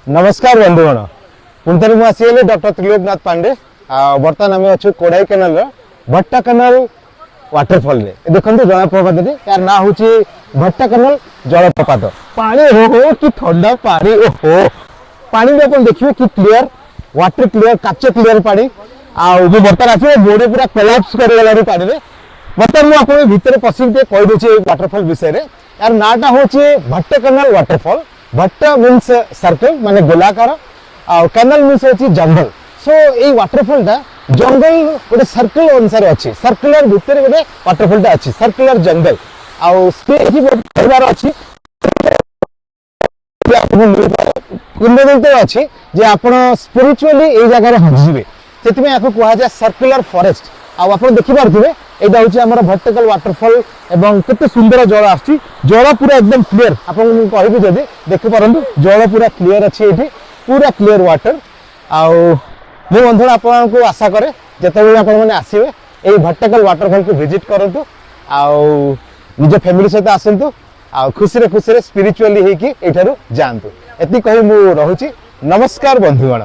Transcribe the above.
नमस्कार बंधुगण पुणी थे मुझे डॉक्टर त्रिलोकनाथ पांडे बर्तमान आम अच्छे कोड़ाई केनाल भट्टा केनाल वाटरफॉल रे देखो जलप्रपात यार ना हूँ भट्टा केनाल जलप्रपात पानी हो कि ठंडा पानी ओहो पानी भी आप देखिए कि क्लीयर वाटर क्लीयर काच क्लीयर पानी आउ बर्तमान आस बोर्ड पूरा कोलैप्स कर पानी में बर्तमान मुझे भितर पशिक कहीदे वाटरफॉल विषय में यार नाटा हूँ भट्टा केनाल वाटरफॉल भट्टा मीन्स सर्कल माने गोलाकार आ कैनाल मीन्स होची जंगल सो ए वाटरफॉल टा जंगल गोटे सर्कल अनुसार अच्छी सर्कुलर भितर गोटे वाटरफॉल टा अच्छी सर्कुलर जंगल आ स्पेस परिवार अच्छी अच्छी जे आपण स्पिरिचुअली ए जगह हजिबे सेति आपको कहा जाय सर्कुलर फॉरेस्ट आप देखि पारथिबे एटा होची हमर भट्टकल वाटरफॉल एवं केते सुंदर जल आछि जल पूरा एकदम क्लियर आपन कहबी जदी देखि पारंतु जल पूरा क्लियर अछि एठी पूरा क्लियर वाटर आउ मो बंधु आपन को आशा करे जते आपण माने आसीबे एई भट्टकल वाटरफॉल को विजिट करंतु आउ निज फैमिली सहित आसंतु आ खुशी रे स्पिरिचुअली हे कि एठारु जानतु एति कहि मु रहूची नमस्कार बंधुगण।